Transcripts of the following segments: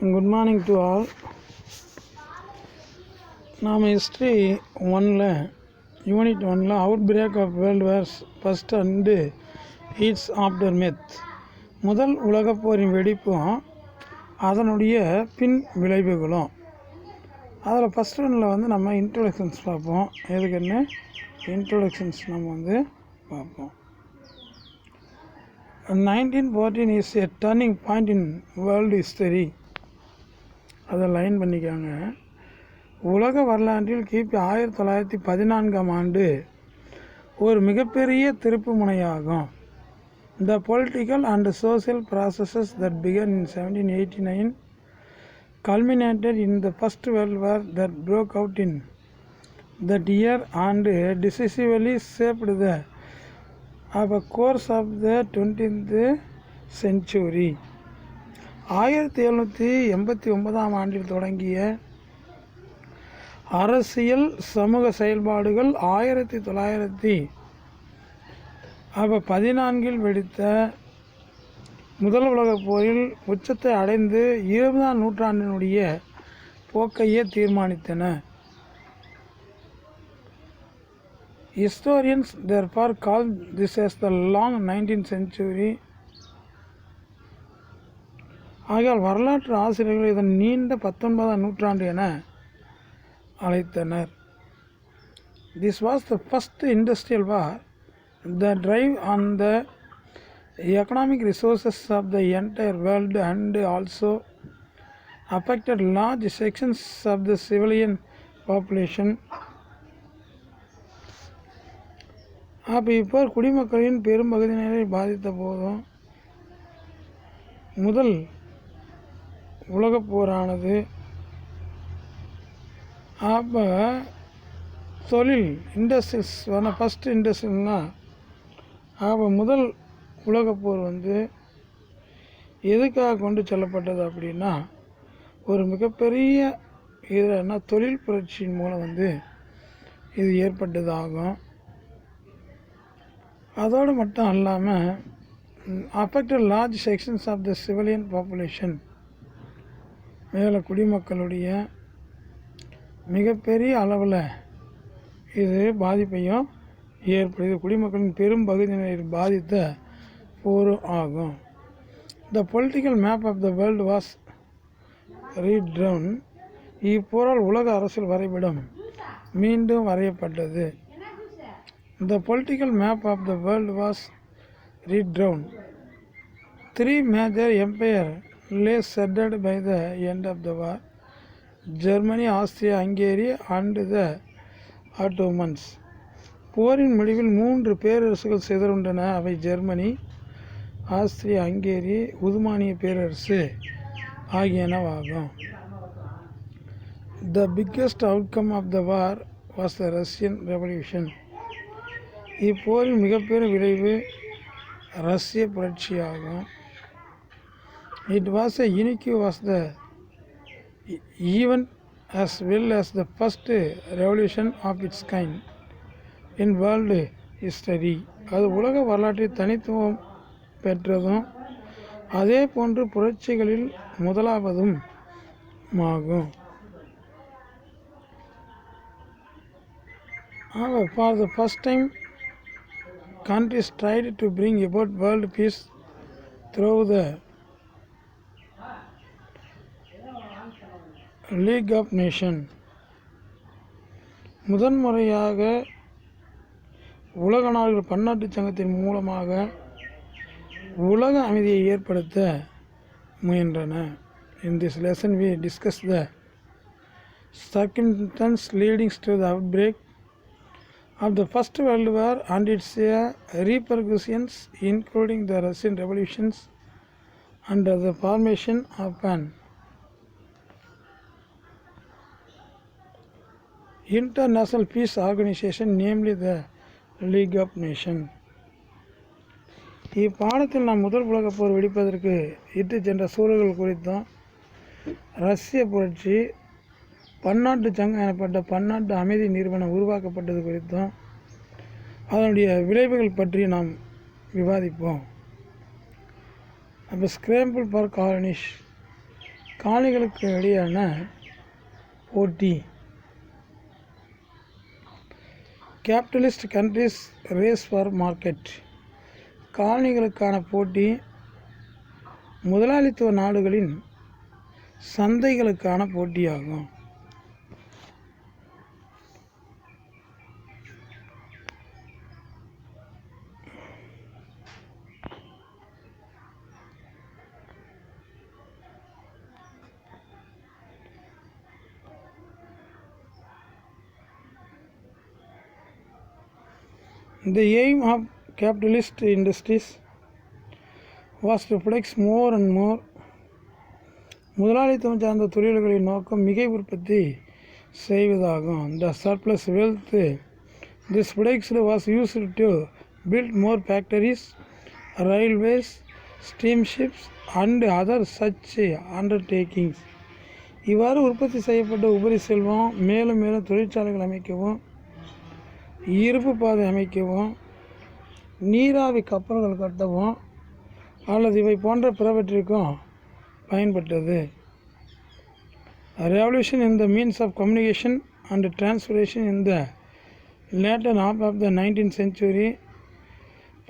Good morning to all. நாம் history unit 1 outbreak of world wars first and it's aftermath, முதல் உலகப் போரின் வெடிப்பும் அதனுடைய பின் விளைவுகளும். அதில் ஃபஸ்ட் ஒன்றில் நம்ம இன்ட்ரொடக்ஷன்ஸ் பார்ப்போம். எதுக்குன்னு இன்ட்ரொடக்ஷன்ஸ் நம்ம பார்ப்போம். 1914 is a turning point in world history. அதை லைன் பண்ணிக்காங்க. உலக வரலாற்றில் கிபி 1914ஆம் ஆண்டு ஒரு மிகப்பெரிய திருப்பு முனையாகும். The political and social processes that began in 1789 culminated in the First World War that broke out in that year and decisively shaped the course of the 20th century. 1789ஆம் ஆண்டில் தொடங்கிய அரசியல் சமூக செயல்பாடுகள் 1914 வெடித்த முதல் உலகப் போரில் உச்சத்தை அடைந்து 20ஆம் நூற்றாண்டினுடைய போக்கையே தீர்மானித்தன. Historians therefore call this as the long 19th century. ஆகையால் வரலாற்று ஆசிரியர்கள் இதன் நீண்ட 19ஆம் நூற்றாண்டு என அழைத்தனர். This was the first industrial war. The drive on the economic resources of the entire world and also affected large sections of the civilian population. இப்போ குடிமக்களின் பெரும்பகுதியினரை பாதித்த போதும் முதல் உலகப் போரானது அப்போ தொழில் இண்டஸ்ட்ரீஸ் ஃபஸ்ட் இண்டஸ்ட்ரியல்னால் அப்போ முதல் உலகப் போர் எதுக்காக கொண்டு செல்லப்பட்டது அப்படின்னா ஒரு மிகப்பெரிய இதில் தொழில் புரட்சியின் மூலம் இது ஏற்பட்டதாகும். அதோடு மட்டும் இல்லாமல் affected large sections of the civilian population, மேலே குடிமக்களுடைய மிகப்பெரிய அளவில் இது பாதிப்பையும் ஏற்படுது. குடிமக்களின் பெரும் பகுதியினரை பாதித்த போர் ஆகும். The political map of the world was redrawn. இப்போரால் உலக அரசியல் வரைபடம் மீண்டும் வரையப்பட்டது. The political map of the world was redrawn. 3 major empires lay shattered by the end of the war: Germany, Austria, Hungary and the Ottomans. போரின் முடிவில் 3 பேரரசுகள் சிதறுண்டன. அவை ஜெர்மனி, ஆஸ்திரியா, ஹங்கேரி, உதுமானிய பேரரசு ஆகியனவாகும். The biggest outcome of the war was the Russian Revolution. இப்போரின் மிகப்பெரிய விளைவு ரஷ்ய புரட்சியாகும். It was a unique was the event as well as the first revolution of its kind in world history. அது உலக வரலாற்றில் தனித்துவம் பெற்றதும் அதே போன்று புரட்சிகளில் முதலாவதும் ஆகும். For the first time, countries tried to bring about world peace through the League of Nations. முதன்முறையாக உலக நாடுகள் பன்னாட்டு சங்கத்தின் மூலமாக உலக அமைதியை ஏற்படுத்த முயன்றன. In this lesson we discuss the circumstances leading to the outbreak of the First World War and its repercussions, including the Russian revolutions and the formation of an international peace organization, namely the League of Nations. இப்பாடத்தில் நாம் முதல் உலகப் போர் வெடிப்பதற்கு இட்டு சென்ற சூழல்கள் குறித்தும் ரஷ்ய புரட்சி, பன்னாட்டு சங்கம் எனப்பட்ட பன்னாட்டு அமைதி நிறுவனம் உருவாக்கப்பட்டது குறித்தும் அதனுடைய விளைவுகள் பற்றி நாம் விவாதிப்போம். அப்போ ஸ்கிராம்பிள் ஃபார் காலனிஸ் காலனிகளுக்கு இடையான போட்டி. Capitalist countries race for market. காலனிகளுக்கான போட்டி முதலாளித்துவ நாடுகளின் சந்தைகளுக்கான போட்டியாகும். The aim of capitalist industries was to flex more and more. முதலாளித்துவம் சார்ந்த தொழில்களின் நோக்கம் மிகை உற்பத்தி செய்வதாகும். The surplus wealth this flexed was used to build more factories, railways, steamships and other such undertakings. இவ்வாறு உற்பத்தி செய்யப்பட்ட உபரி செல்வம் மேலும் மேலும் தொழிற்சாலைகள் அமைக்கவும், இருப்பு பாதை அமைக்கவும், நீராவி கப்பல்கள் கட்டவும் அல்லது இவை போன்ற பிறவற்றிற்கும் பயன்பட்டது. Revolution in the means of communication and transportation in the later half of the 19th century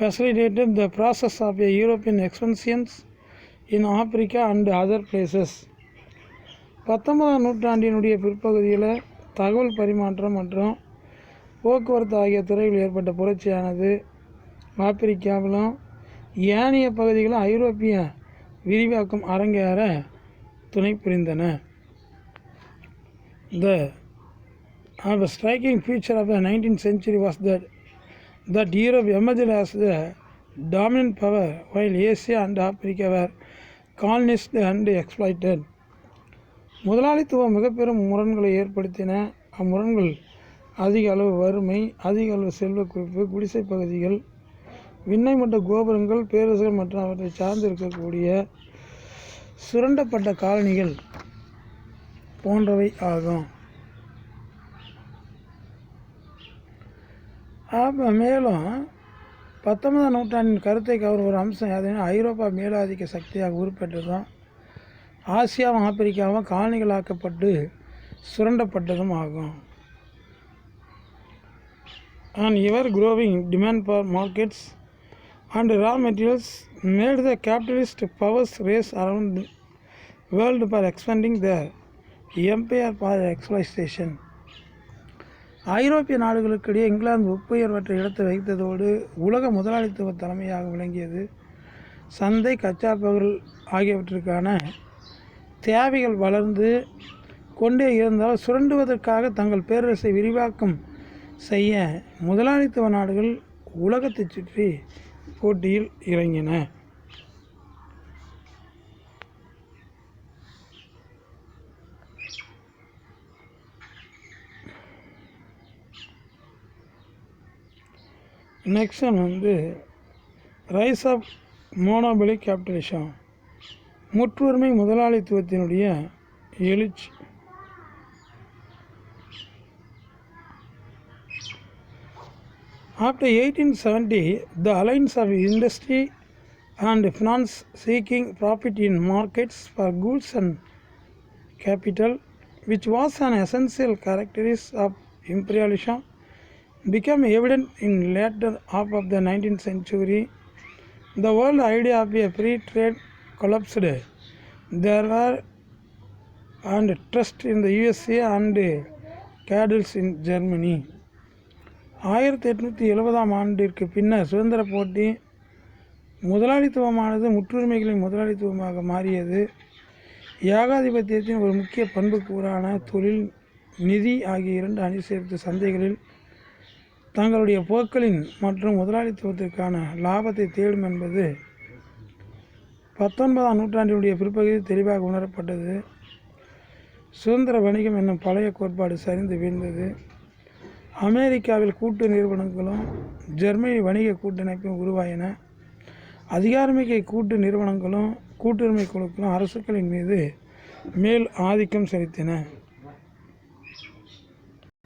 facilitated the process of a European expansions in Africa and other places. 19ஆம் நூற்றாண்டினுடைய பிற்பகுதியில் தகவல் பரிமாற்றம் மற்றும் போக்குவரத்து ஆகிய துறையில் ஏற்பட்ட புரட்சியானது ஆப்பிரிக்காவிலும் ஏனைய பகுதிகளில் ஐரோப்பிய விரிவாக்கம் அரங்கேற துணை புரிந்தன. The striking feature of the 19th century was that Europe emerged as the dominant power while Asia and Africa were colonized and exploited. முதலாளித்துவம் மிகப்பெரும் முரண்களை ஏற்படுத்தின. அம்முரண்கள் அதிக அளவு வறுமை, அதிக அளவு செல்வ குவிப்பு, குடிசை பகுதிகள், விண்ணை மட்ட கோபுரங்கள், பேரரசுகள் மற்றும் அவற்றை சார்ந்து இருக்கக்கூடிய சுரண்டப்பட்ட காலனிகள் போன்றவை ஆகும். மேலும் 19ஆம் நூற்றாண்டின் கருத்தை கவரும் ஒரு அம்சம் எதுனா ஐரோப்பா மேலாதிக்க சக்தியாக உருப்பெற்றதும் ஆசியாவும் ஆப்பிரிக்காவும் காலனிகளாக்கப்பட்டு சுரண்டப்பட்டதும் ஆகும். An ever-growing demand for markets and raw materials made the capitalist powers race around the world for expanding their empire for exploitation. ஐரோப்பிய நாடுகளுக்கிடையே இங்கிலாந்து ஒப்புயர்வற்ற இடத்தை வகித்ததோடு உலக முதலாளித்துவ தலைமையாக விளங்கியது. சந்தை, கச்சா பொருள் ஆகியவற்றிற்கான தேவைகள் வளர்ந்து கொண்டே இருந்தால் சுரண்டுவதற்காக தங்கள் பேரரசை விரிவாக்கம் செய்ய முதலாளித்துவ நாடுகள் உலகத்தை சுற்றி போட்டியில் இறங்கின. Next one rise of monopoly capitalism, முற்றுரிமை முதலாளித்துவத்தினுடைய எழுச்சி. After 1870, the alliance of industry and finance seeking profit in markets for goods and capital, which was an essential characteristic of imperialism, became evident in later half of the 19th century. The world idea of a free trade collapsed. There were and trust in the USA and cadres in Germany. 1870ஆம் ஆண்டிற்கு பின்னர் சுதந்திர போட்டி முதலாளித்துவமானது முற்றுரிமைகளின் முதலாளித்துவமாக மாறியது. ஏகாதிபத்தியத்தின் ஒரு முக்கிய பண்புக்கூறான தொழில், நிதி ஆகிய இரண்டு அணி சேர்த்து சந்தைகளில் தங்களுடைய போக்களின் மற்றும் முதலாளித்துவத்திற்கான லாபத்தை தேடும் என்பது 19ஆம் நூற்றாண்டினுடைய பிற்பகுதியில் தெளிவாக உணரப்பட்டது. சுதந்திர வணிகம் என்னும் பழைய கோட்பாடு சரிந்து வீழ்ந்தது. அமெரிக்காவில் கூட்டு நிறுவனங்களும் ஜெர்மனி வணிக கூட்டமைப்பும் உருவாயின. அதிகாரமிக்க கூட்டு நிறுவனங்களும் கூட்டுரிமை குழுக்களும் அரசுகளின் மீது மேல் ஆதிக்கம் செலுத்தின.